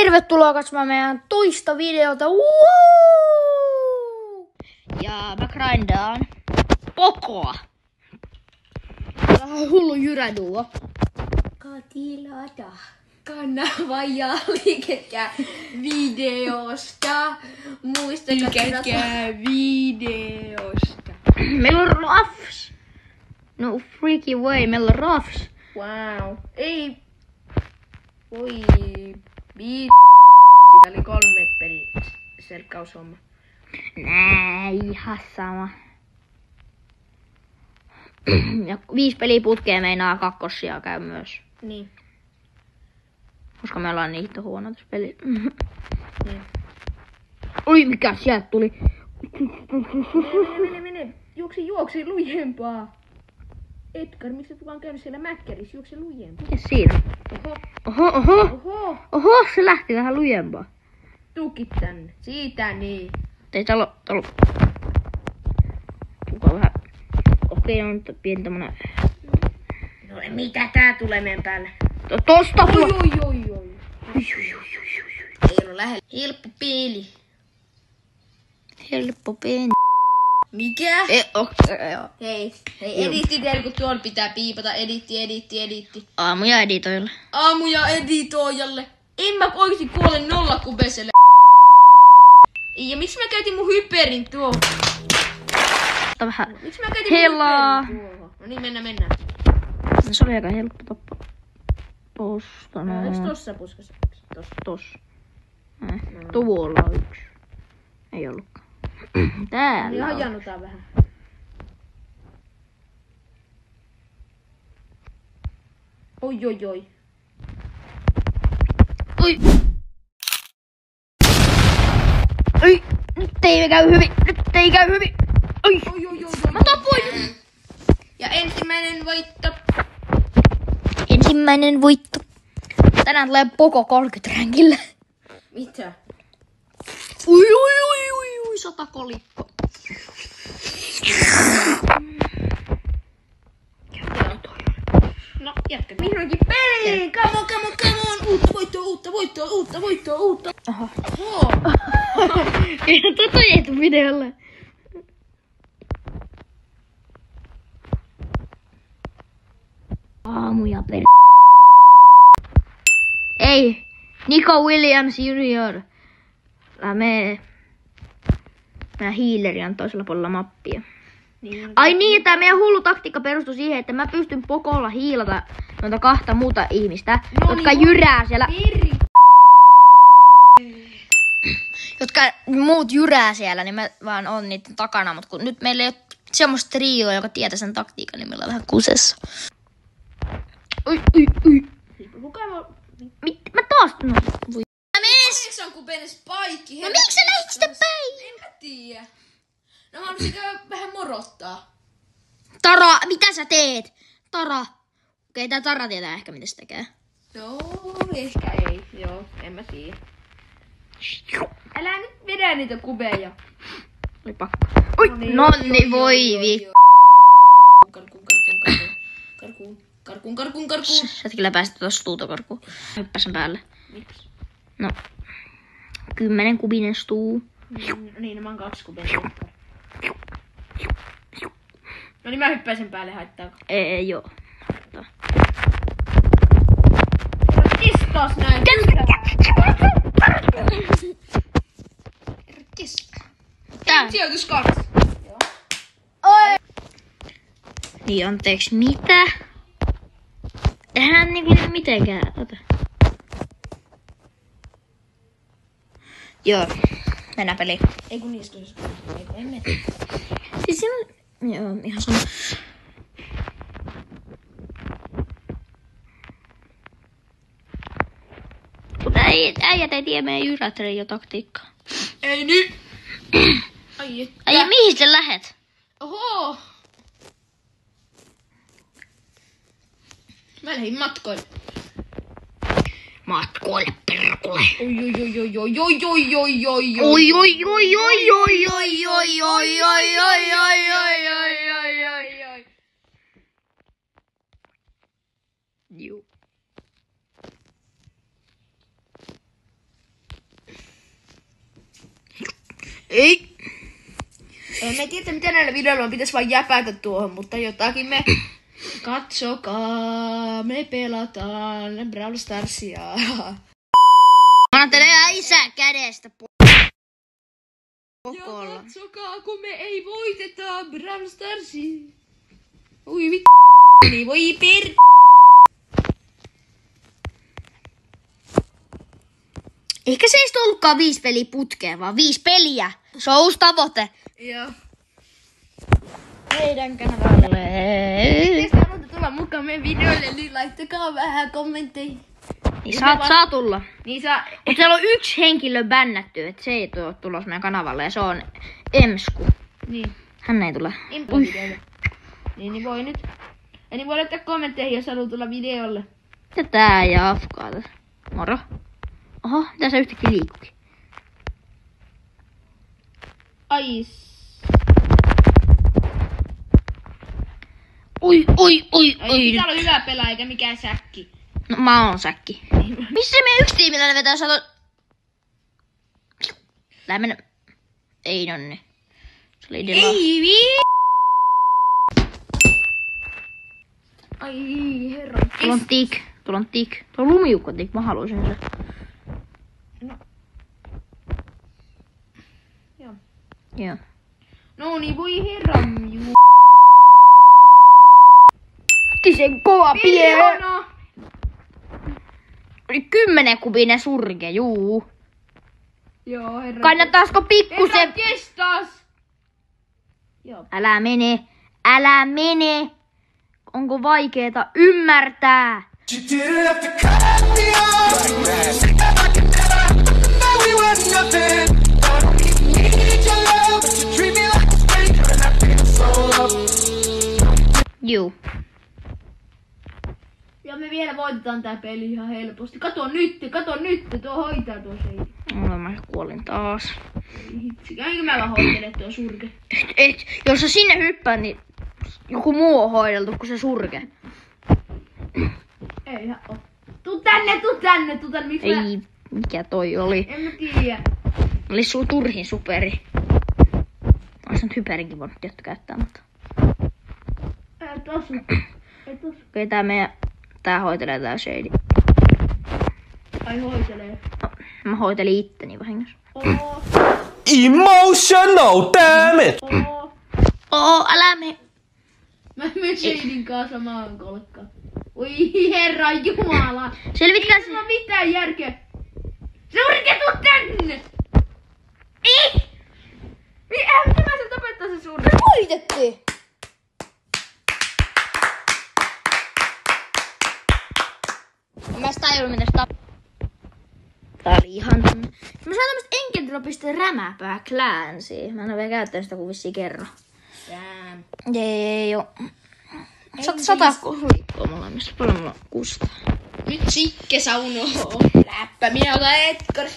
Tervetuloa katsomaan meidän toista videota. Woo! Ja mä grindaan Pokoa. Vähän hullu jyräduo. Katilata kanava ja liiketkää videosta. Liiketkää videosta. Meillä on Ruffs. No freaky way, meillä on Ruffs. Wow. Ei. Voi. Siitä oli 3 peli selkkaushomma. Nää, ihan sama. Ja 5 peliä putkeen meinaa kakkosia käy myös. Niin. Koska me ollaan niitä huono tässä pelissä. Niin. Oi, mikä sieltä tuli. Mene. Juoksi lujempaa. Edgar, miksi et vaan käynyt siellä mäkkärissä? Juoksi lujempaa. Mikä siinä? Oho, se lähti vähän lujempaa. Tukit tänne. Siitä niin. Ei täällä kuka vähän. Okei, on pieni tämmönen. No mitä tää tulee meidän päälle? Tosta Oi. Ei ollut lähellä. Hilppu piili. Helppo pieni. Mikä? Joo. Hei, editti kun tuolla pitää piipata. Editti. Aamuja editoilla. Aamuja editoijalle. En mä oikeesti kuole nollakubeselle. Ja miksi mä käytin mun hyperin tuohon? Vähän. Miksi mä käytin Helaa. mun hyperin tuohon? No niin, mennään. No, se oli aika helppo tappaa. Tosta noin. Eiks tossa puskassa? Tossa. Tuolla on yksi. Ei ollutkaan. Täällä Niin on. hajannutaan vähän. Oi. Oi! Oi! Nyt ei käy hyvin! Oi! Oi. Mä tapoin! Ja ensimmäinen voitto. Ensimmäinen voitto. Tänään tulee Poko 30 ränkillä. Mitä? Ui, 100 kolikko. No, jatka. Vihdoinkin peliin! Come on! Uutta voittoa! Aha. Oho. Ei tota ei tuu videolle. Aamuja per... Ei! Nico Williams Junior. Mä healeri on toisella puolella mappia. Niin, Ai niin, tää meidän hullu taktiikka perustui siihen, että mä pystyn Pokolla hiilata noita 2 muuta ihmistä, jotka jyrää siellä. Jotka muut jyrää siellä, niin mä vaan on niiden takana, mutta kun nyt meillä ei ole semmoista trioa, joka tietää sen taktiikan, niin meillä on vähän kusessa. Oi. Mä taas... No, voi. Mä menes! 8 kubeinen spaikki. No miksi sä lähit sitä päin? En mä tiedä. No haluaisin vähän morottaa. Tara, mitä sä teet? Tara. Okei, tää Tara tietää ehkä mitä se tekee. No, ehkä ei. Joo, en mä tiedä. Älä nyt vedä niitä kubeja. Oli pakko. Oi, nonni voi vi. Karkuun. Sä et kyllä päästä tossa stuutokarkuun. Hyppäsin päälle. Miksi? No. 10 kubinen stuu. Niin, mä oon 2 kubeja. No niin, mä hyppäisin päälle, haittaako? Ei joo. Kistos näin. Tää. Sijoitus 2. Oi. Niin, anteeksi, mitä? Eihän niinku mitenkään. Ota. Joo. Mennään peliin. Ei kun niistä olisi. Ei mene. Siis siinä on... Joo, ihan sama. Mutta äijät ei tiedä meidän jyrätreijä taktiikkaa. Ei nyt. Ai että. Äijä, mihin sä lähet? Oho. Mä lähdin matkoille. Matkoille perkule. Oi. Juu. Ei. Me tiedä, mitä näillä videoilla on. Pitäisi vaan jäpätä tuohon, mutta jotakin me... Katsokaa, me pelataan Brawl Starsia. Anna teille isä kädestä Ja katsokaa, kun me ei voiteta Brawl Starsia. Ui vittu. Niin voi Ehkä se ei sit ollutkaan 5 peliä putkeen, vaan 5 peliä. Se on uusi tavoite. Joo. Meidän kanavalle. Jos haluatte tulla mukaan meidän videoille, niin laittakaa vähän kommentteja. Niin saa tulla. Niin saa... Mutta siellä on 1 henkilö bännätty, että se ei tule tulos meidän kanavalle ja se on Emsku. Niin. Hän ei tule. Infovideolle. Niin voi nyt. Ja niin voi laittaa kommentteihin, jos haluaa tulla videolle. Ja tää ja Afkaa tässä. Moro. Oho, tässä yhtäkkiä liikkuukin. Ai. Oi. Pitää olla hyvä pelaaja eikä mikään säkki. No mä oon säkki. Missä meidän yksi tiimi tällä vetää Lämmenä. Ei nonni. Se oli idea. Ei Ai herra. Tuolla on tik. Tuolla on lumiukkotik, mä haluaisin se. No. Joo. No niin voi herran juu. Sen kova pie. Miljoona. Oli 10-kubinen surke, juu. Joo herra. Kannattaisiko pikkusen? Herra kestas. Joo. Älä mene. Onko vaikeeta ymmärtää? Juu. Ja me vielä voitetaan tää peli ihan helposti. Kato nyt, tuo hoitaa tuo seiti. Mä kuolin taas. Hitsi, eikö mä vaan hoitele tuo surke? Jos sä sinne hyppäät, niin joku muu on hoideltu kuin se surke. Ei ihan oo. Tuu tänne. Miksi mä... Ei, mikä toi oli? En mä tiedä. Oli turhin superi. Ois nyt hyperikin voinut tietty käyttää, mutta... Ei tossa. Okei, tää hoitelee tää shady. Ai hoitelee. No, mä hoitelin itteni vahingossa. Oo. Emotional, damn it! Älä me... Mä menen Shadin kanssa samaan kolkkaan. Oi herra jumala. Selvitkää Ei ole mitään järkeä. Surke, tuu tänne! Ei! Miten mä sen tapettaa se surke? Voitettiin! Mä sitä tajunnut, mitä sitä... Tää oli ihan... Mä sain tämmöstä Enkeltropista rämäpää Clansia. Mä en oo vielä käyttänyt sitä kuin vissiin kerran. Damn. Ei oo. 100 huikkoa molemmissa. Paljon mulla on 600. Nyt Sikke saunoo. Läppä, minä otan Edgar.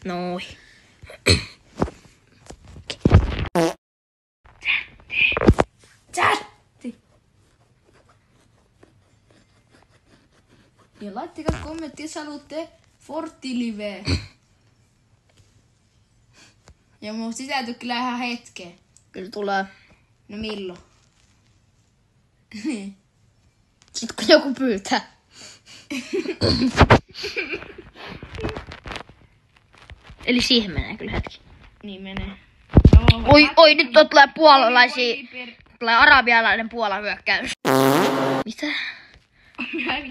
Noi. Chatti. Ja laittakaa kommentti, jos haluatte Fortiliveä. Ja mun sisältö kyllä ihan hetkeen. Kyllä tulee. No milloin? Sit kun joku pyytää. Eli siihen menee kyllä hetki. Niin menee. Oi, nyt tulee puolalaisia. Tulee arabialainen Puolan hyökkäys. Mitä?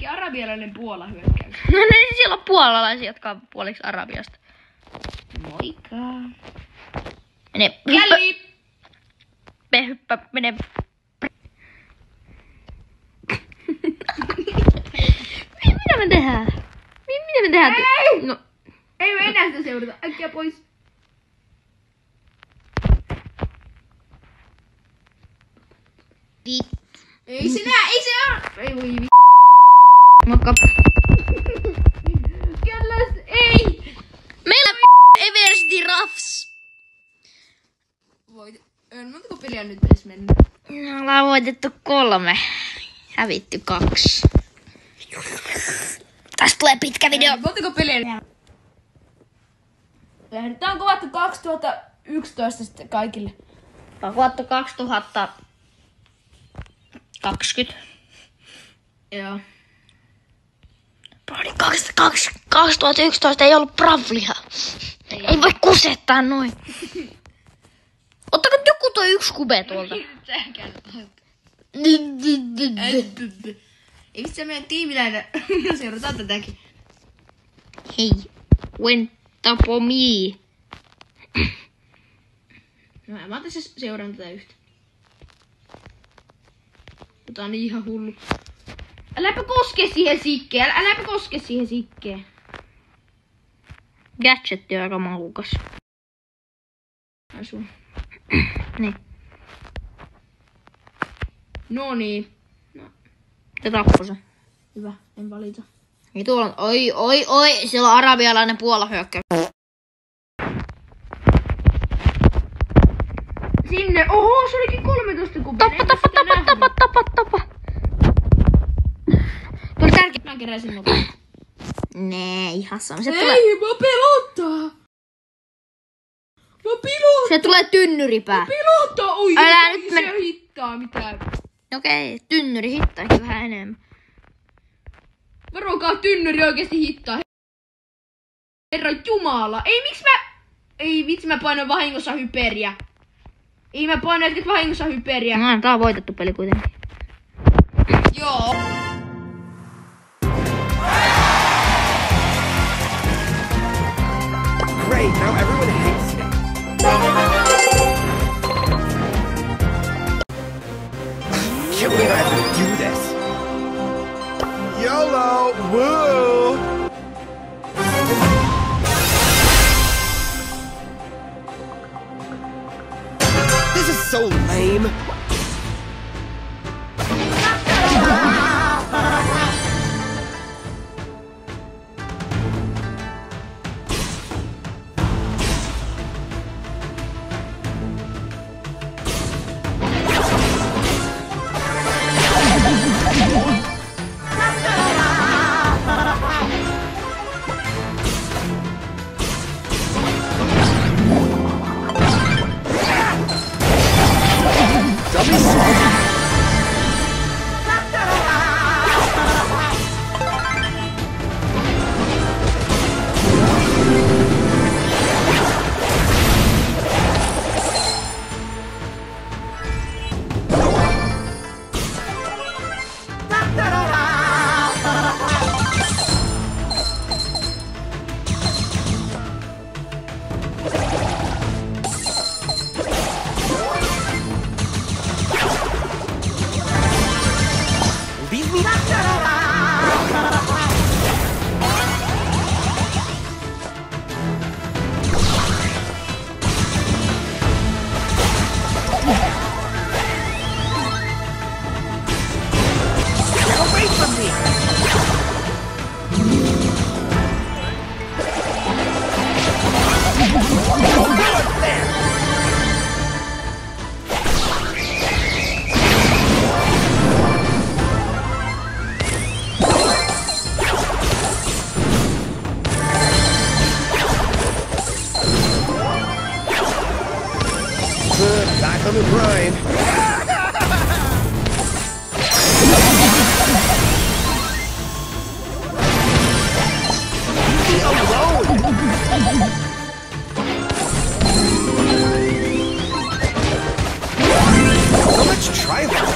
Arabialainen Puola hyökkäys. No niin, siellä on puolalaisia, jotka on puoliksi Arabiasta. Moikka. Mene. Jälli! Mene. Mitä me tehdään? Mitä me tehdään? Ei! No, Ei me enää sitä seurata. Äkkiä pois. Ei se nää, ei se ole. Ei voi moikka. Källäs, ei. Meillä on Eversti Rafs. Montako peliä nyt edes mennyt? Me ollaan voitettu 3. Hävitty 2. Tästä tulee pitkä video. Montako peliä? Tää on kuvattu 2019 11 sitten kaikille. Vuotta 2020. Joo. Brody, 2011 ei ollut Bravlia. Ei voi kusettaa noin. Ottakaa joku toi yksi kube tuolta. Eikö se meidän tiimiläinen seurataan tätäkin? Hei, when tapo me. No, mä tässä seuraan tätä yhtä. Tää on ihan hullu. Äläpä koske siihen sikkeen, äläpä koske siihen sikkeen. Gadgetti on aika maukas. Asu. Niin. No niin. Ja tappo se. Hyvä, en valita. Niin tuolla on, oi, siellä on arabialainen Puola hyökkäys. Sinne, oho, se olikin 13 kubia. Tappa. Tuli tärkeä. Mä keräsin nopeasti. Nee, ihan sama. Ei, mä pelottaa. Mä pelottaa. Se tulee tynnyripää. Pelottaa, oi, Älä ei nyt se mene. hittaa mitään. Okei, tynnyri hittaakin vähän enemmän. Varokaa, tynnyri oikeesti hittaa. Herra Jumala. Ei vitsi, mä painoin vahingossa hyperiä. Ei mä painoin äsken vahingossa hyperiä. No, tää on voitettu peli kuitenkin. Joo. Great, now everyone hates me. Can't believe I have to do this. YOLO! Woo! This is so lame. Leave me. Get away from me! Back on the grind. Leave me alone! So much tribal.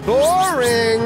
Boring!